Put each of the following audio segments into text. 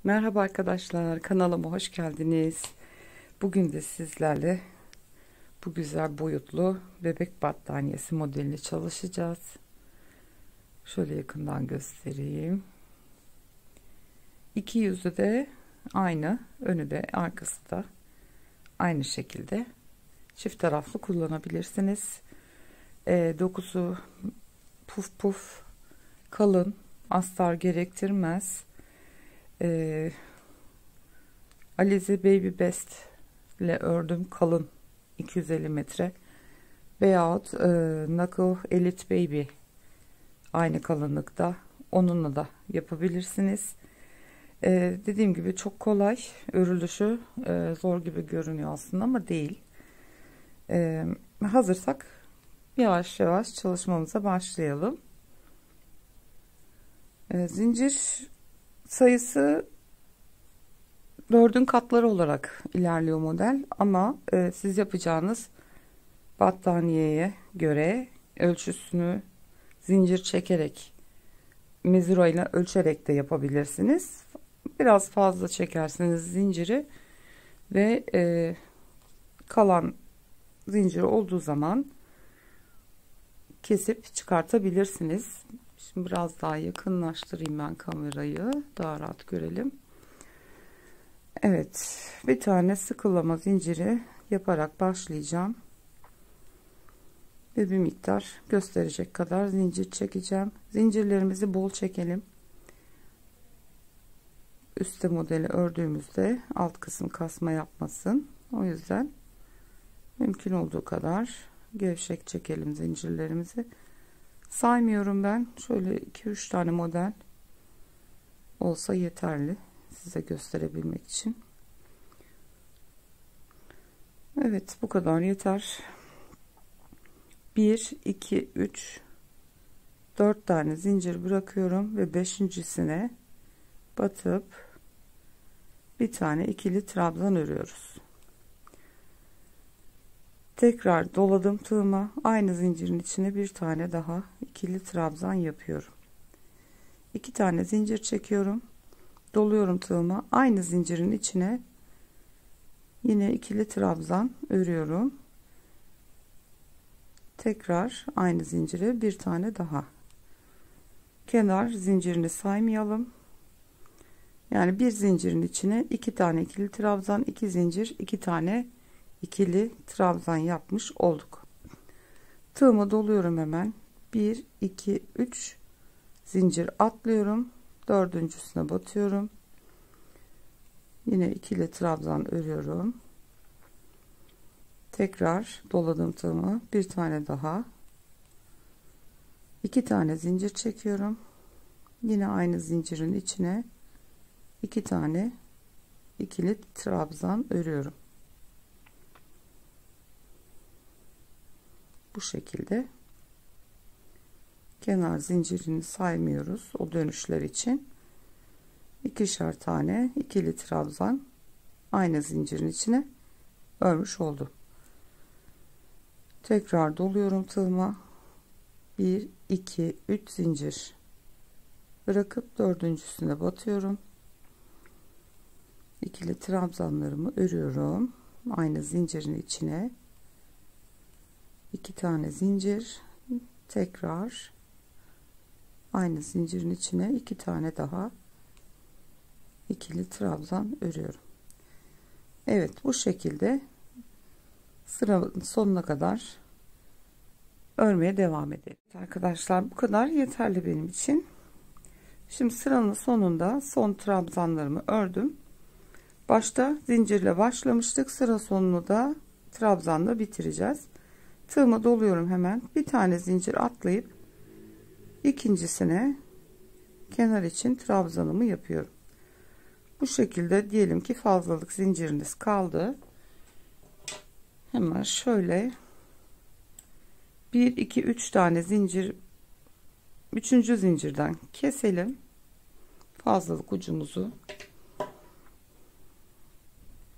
Merhaba arkadaşlar, kanalıma hoş geldiniz. Bugün de sizlerle bu güzel boyutlu bebek battaniyesi modelini çalışacağız. Şöyle yakından göstereyim. İki yüzü de aynı, önü de arkası da aynı şekilde çift taraflı kullanabilirsiniz. Dokusu puf puf, kalın, astar gerektirmez. Alize Baby Best ile ördüm, kalın 250 metre veyahut Knuckle Elite Baby aynı kalınlıkta, onunla da yapabilirsiniz. Dediğim gibi çok kolay örülüşü, zor gibi görünüyor aslında ama değil. Hazırsak yavaş yavaş çalışmamıza başlayalım. Zincir sayısı 4'ün katları olarak ilerliyor model ama siz yapacağınız battaniyeye göre ölçüsünü zincir çekerek, mezura ile ölçerek de yapabilirsiniz. Biraz fazla çekerseniz zinciri ve kalan zincir olduğu zaman kesip çıkartabilirsiniz. Şimdi biraz daha yakınlaştırayım ben kamerayı, daha rahat görelim. Evet, bir tane sıkılama zinciri yaparak başlayacağım ve bir miktar gösterecek kadar zincir çekeceğim. Zincirlerimizi bol çekelim. Üstte modeli ördüğümüzde alt kısım kasma yapmasın. O yüzden mümkün olduğu kadar gevşek çekelim zincirlerimizi. Saymıyorum ben. Şöyle 2-3 tane model olsa yeterli size gösterebilmek için. Evet, bu kadar yeter. 1 2 3 4 tane zincir bırakıyorum ve beşincisine batıp bir tane ikili trabzan örüyoruz. Tekrar doladım tığıma, aynı zincirin içine bir tane daha ikili trabzan yapıyorum. 2 tane zincir çekiyorum, doluyorum tığıma, aynı zincirin içine yine ikili trabzan örüyorum. Tekrar aynı zincire bir tane daha. Kenar zincirini saymayalım. Yani bir zincirin içine 2 tane ikili trabzan, 2 zincir, 2 tane ikili trabzan yapmış olduk. Tığımı doluyorum hemen. 1 2 3 zincir atlıyorum. Dördüncüsüne batıyorum. Yine ikili trabzan örüyorum. Tekrar doladım tığımı, bir tane daha, 2 tane zincir çekiyorum, yine aynı zincirin içine 2 tane ikili trabzan örüyorum. Bu şekilde kenar zincirini saymıyoruz o dönüşler için. 2'şer tane ikili trabzan aynı zincirin içine örmüş oldum. Tekrar doluyorum tığıma. 1 2 3 zincir bırakıp dördüncüsüne batıyorum. İkili trabzanlarımı örüyorum. Aynı zincirin içine 2 tane zincir, tekrar aynı zincirin içine 2 tane daha ikili trabzan örüyorum. Evet, bu şekilde sıranın sonuna kadar örmeye devam edelim. Arkadaşlar, bu kadar yeterli benim için. Şimdi sıranın sonunda son trabzanlarımı ördüm. Başta zincirle başlamıştık. Sıra sonunu da trabzanla bitireceğiz. Tığımı doluyorum hemen. Bir tane zincir atlayıp ikincisine kenar için trabzanımı yapıyorum. Bu şekilde diyelim ki fazlalık zinciriniz kaldı. Hemen şöyle 1 2 3 tane zincir, üçüncü zincirden keselim fazlalık ucumuzu.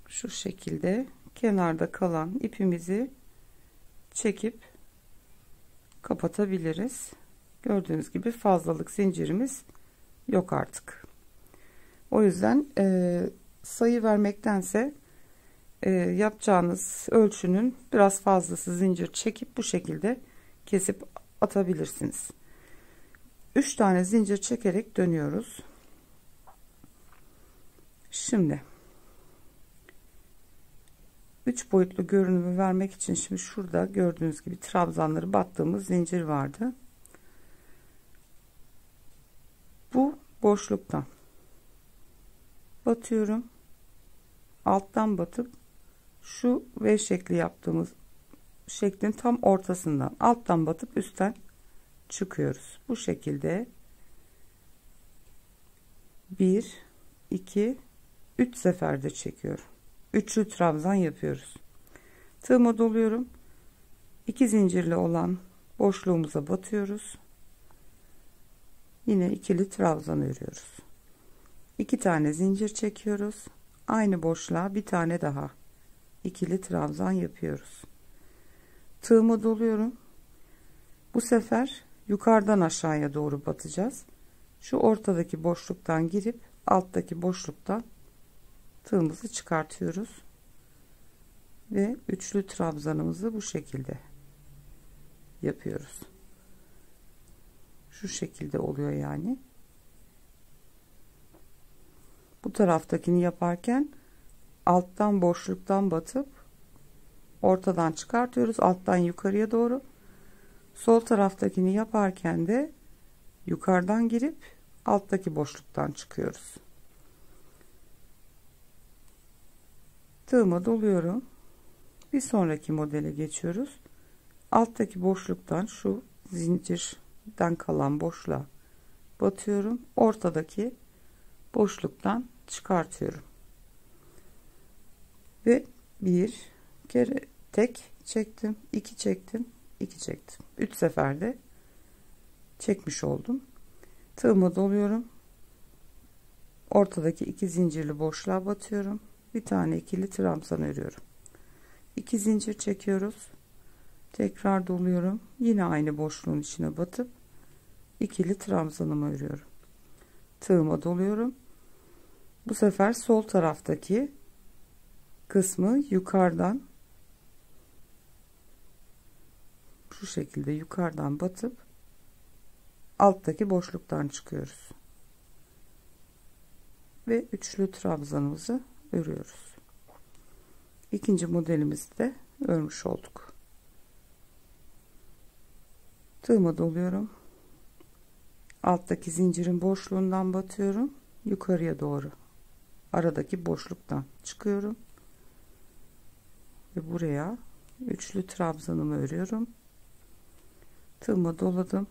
Şu şekilde kenarda kalan ipimizi çekip kapatabiliriz. Gördüğünüz gibi fazlalık zincirimiz yok artık. O yüzden sayı vermektense yapacağınız ölçünün biraz fazlası zincir çekip bu şekilde kesip atabilirsiniz. 3 tane zincir çekerek dönüyoruz. Şimdi 3 boyutlu görünümü vermek için şimdi şurada gördüğünüz gibi trabzanları battığımız zincir vardı. Bu boşluktan batıyorum. Alttan batıp şu V şekli yaptığımız şeklin tam ortasından alttan batıp üstten çıkıyoruz. Bu şekilde 1 2 3 seferde çekiyorum. Üçlü trabzan yapıyoruz. Tığıma doluyorum. 2 zincirli olan boşluğumuza batıyoruz. Yine ikili trabzan örüyoruz. 2 tane zincir çekiyoruz. Aynı boşluğa bir tane daha ikili trabzan yapıyoruz. Tığıma doluyorum. Bu sefer yukarıdan aşağıya doğru batacağız. Şu ortadaki boşluktan girip alttaki boşluktan tığımızı çıkartıyoruz ve üçlü trabzanımızı bu şekilde yapıyoruz. Şu şekilde oluyor yani. Bu taraftakini yaparken alttan boşluktan batıp ortadan çıkartıyoruz alttan yukarıya doğru. Sol taraftakini yaparken de yukarıdan girip alttaki boşluktan çıkıyoruz. Tığıma doluyorum. Bir sonraki modele geçiyoruz. Alttaki boşluktan şu zincirden kalan boşluğa batıyorum. Ortadaki boşluktan çıkartıyorum. Ve bir kere tek çektim, 2 çektim, 2 çektim. 3 seferde çekmiş oldum. Tığıma doluyorum. Ortadaki 2 zincirli boşluğa batıyorum. Bir tane ikili trabzan örüyorum. 2 zincir çekiyoruz. Tekrar doluyorum. Yine aynı boşluğun içine batıp ikili trabzanımı örüyorum. Tığıma doluyorum. Bu sefer sol taraftaki kısmı yukarıdan şu şekilde yukarıdan batıp alttaki boşluktan çıkıyoruz. Ve üçlü trabzanımızı örüyoruz. İkinci modelimizi de örmüş olduk. Tığıma doluyorum. Alttaki zincirin boşluğundan batıyorum. Yukarıya doğru. Aradaki boşluktan çıkıyorum. Ve buraya üçlü trabzanımı örüyorum. Tığıma doladım.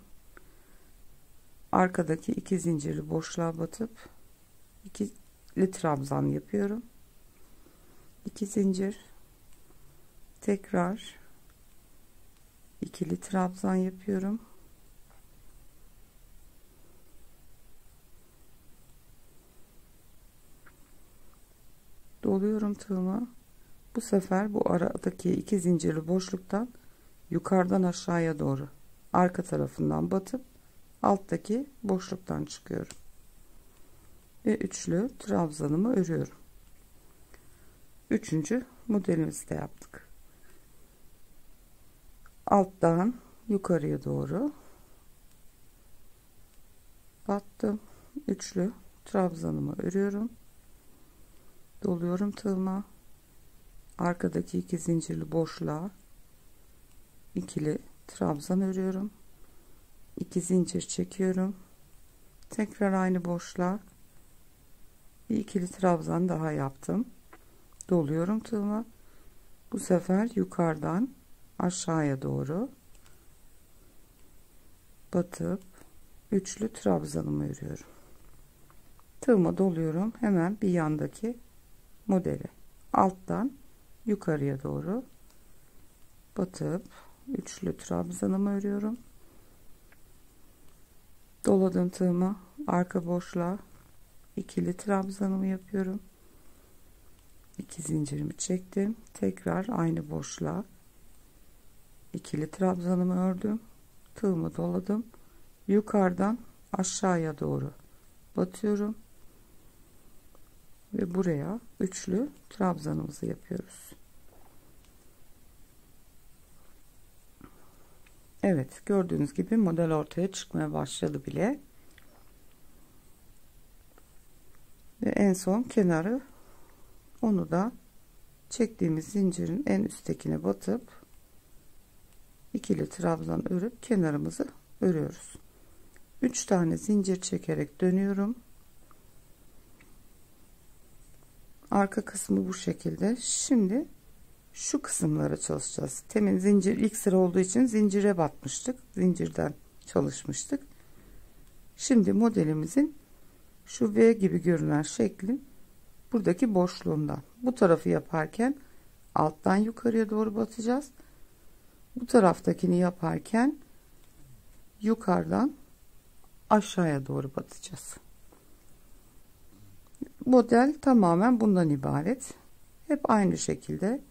Arkadaki 2 zincirli boşluğa batıp ikili trabzan yapıyorum. 2 zincir, tekrar ikili trabzan yapıyorum. Doluyorum tığıma. Bu sefer bu aradaki 2 zincirli boşluktan yukarıdan aşağıya doğru arka tarafından batıp alttaki boşluktan çıkıyorum ve üçlü trabzanımı örüyorum. Üçüncü modelimizi de yaptık. Alttan yukarıya doğru battım, üçlü trabzanımı örüyorum, doluyorum tığıma. Arkadaki 2 zincirli boşluğa ikili trabzan örüyorum. 2 zincir çekiyorum. Tekrar aynı boşluğa bir ikili trabzan daha yaptım. Doluyorum tığıma. Bu sefer yukarıdan aşağıya doğru batıp üçlü trabzanımı örüyorum. Tığıma doluyorum. Hemen bir yandaki modeli alttan yukarıya doğru batıp üçlü trabzanımı örüyorum. Doladım tığıma, arka boşluğa ikili trabzanımı yapıyorum. 2 zincirimi çektim. Tekrar aynı boşluğa ikili trabzanımı ördüm. Tığımı doladım. Yukarıdan aşağıya doğru batıyorum. ve buraya üçlü trabzanımızı yapıyoruz. Evet, gördüğünüz gibi model ortaya çıkmaya başladı bile. Ve en son kenarı, onu da çektiğimiz zincirin en üsttekine batıp ikili trabzan örüp kenarımızı örüyoruz. 3 tane zincir çekerek dönüyorum. Arka kısmı bu şekilde. Şimdi şu kısımlara çalışacağız. Temin zincir ilk sıra olduğu için zincire batmıştık. Zincirden çalışmıştık. Şimdi modelimizin şu V gibi görünen şeklin buradaki boşluğundan bu tarafı yaparken alttan yukarıya doğru batacağız. Bu taraftakini yaparken yukarıdan aşağıya doğru batacağız. Model tamamen bundan ibaret. Hep aynı şekilde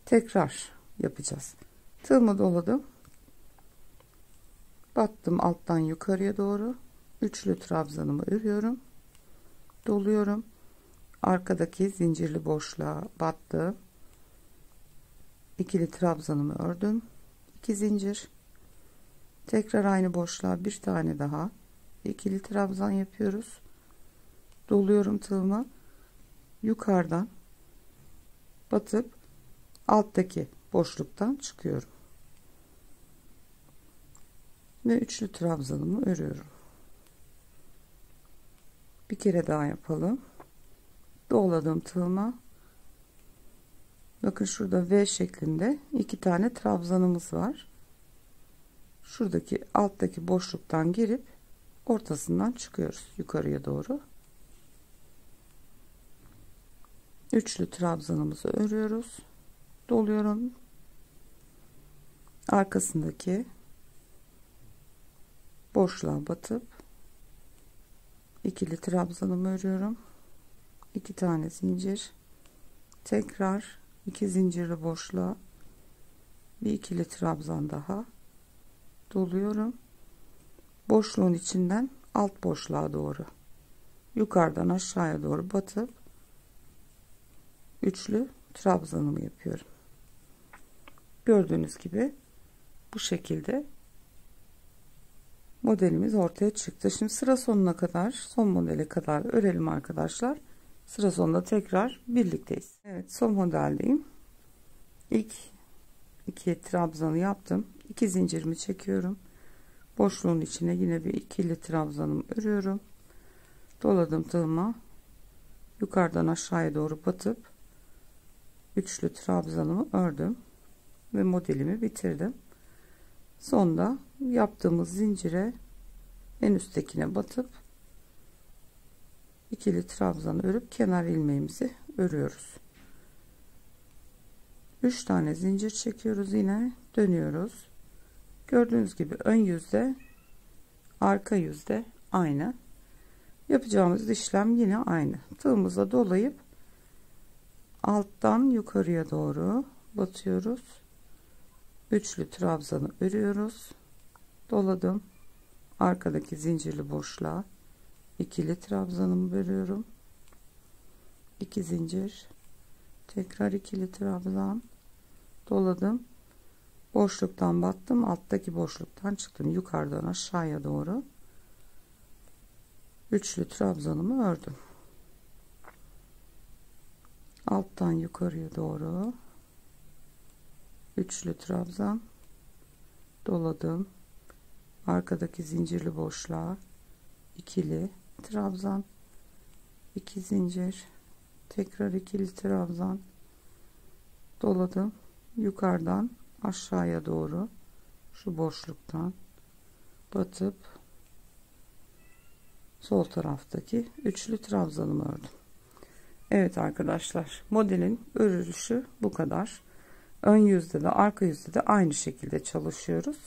tekrar yapacağız. Tığımı doladım. Battım alttan yukarıya doğru. Üçlü trabzanımı örüyorum. Doluyorum. Arkadaki zincirli boşluğa battım. İkili trabzanımı ördüm. 2 zincir. Tekrar aynı boşluğa bir tane daha ikili trabzan yapıyoruz. Doluyorum tığımı. Yukarıdan batıp alttaki boşluktan çıkıyorum. Ve üçlü trabzanımı örüyorum. Bir kere daha yapalım. Doladım tığıma. Bakın şurada V şeklinde 2 tane trabzanımız var. Şuradaki alttaki boşluktan girip ortasından çıkıyoruz yukarıya doğru. Üçlü trabzanımızı örüyoruz. Doluyorum. Arkasındaki boşluğa batıp ikili trabzanımı örüyorum. 2 tane zincir. Tekrar 2 zincirli boşluğa bir ikili trabzan daha. Doluyorum. Boşluğun içinden alt boşluğa doğru yukarıdan aşağıya doğru batıp üçlü trabzanımı yapıyorum. Gördüğünüz gibi bu şekilde modelimiz ortaya çıktı. Şimdi sıra sonuna kadar, son modele kadar örelim arkadaşlar. Sıra sonunda tekrar birlikteyiz. Evet, son modeldeyim. İlk 2 trabzanı yaptım. 2 zincirimi çekiyorum. Boşluğun içine yine bir ikili trabzanımı örüyorum. Doladım tığıma. Yukarıdan aşağıya doğru batıp üçlü trabzanımı ördüm ve modelimi bitirdim. Sonda yaptığımız zincire en üsttekine batıp ikili trabzan örüp kenar ilmeğimizi örüyoruz. 3 tane zincir çekiyoruz, yine dönüyoruz. Gördüğünüz gibi ön yüzde arka yüzde aynı. Yapacağımız işlem yine aynı. Tığımıza dolayıp alttan yukarıya doğru batıyoruz. Üçlü trabzanı örüyoruz. Doladım. Arkadaki zincirli boşluğa ikili trabzanımı örüyorum. 2 zincir. Tekrar ikili trabzan. Doladım. Boşluktan battım. Alttaki boşluktan çıktım. Yukarıdan aşağıya doğru üçlü trabzanımı ördüm. Alttan yukarıya doğru üçlü trabzan, doladım. Arkadaki zincirli boşluğa ikili trabzan, 2 zincir, tekrar ikili trabzan, doladım. Yukarıdan aşağıya doğru şu boşluktan batıp sol taraftaki üçlü trabzanımı ördüm. Evet arkadaşlar, modelin örülüşü bu kadar. Ön yüzde de arka yüzde de aynı şekilde çalışıyoruz.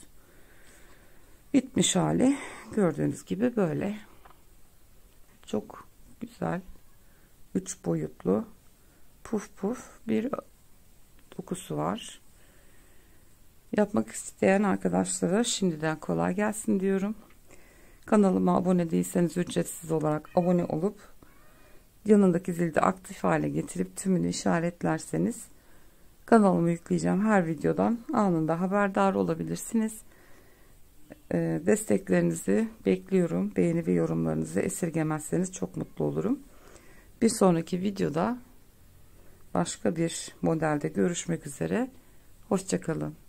Bitmiş hali gördüğünüz gibi böyle çok güzel 3 boyutlu puf puf bir dokusu var. Yapmak isteyen arkadaşlara şimdiden kolay gelsin diyorum. Kanalıma abone değilseniz ücretsiz olarak abone olup yanındaki zili de aktif hale getirip tümünü işaretlerseniz kanalıma yükleyeceğim her videodan anında haberdar olabilirsiniz. Desteklerinizi bekliyorum. Beğeni ve yorumlarınızı esirgemezseniz çok mutlu olurum. Bir sonraki videoda başka bir modelde görüşmek üzere. Hoşça kalın.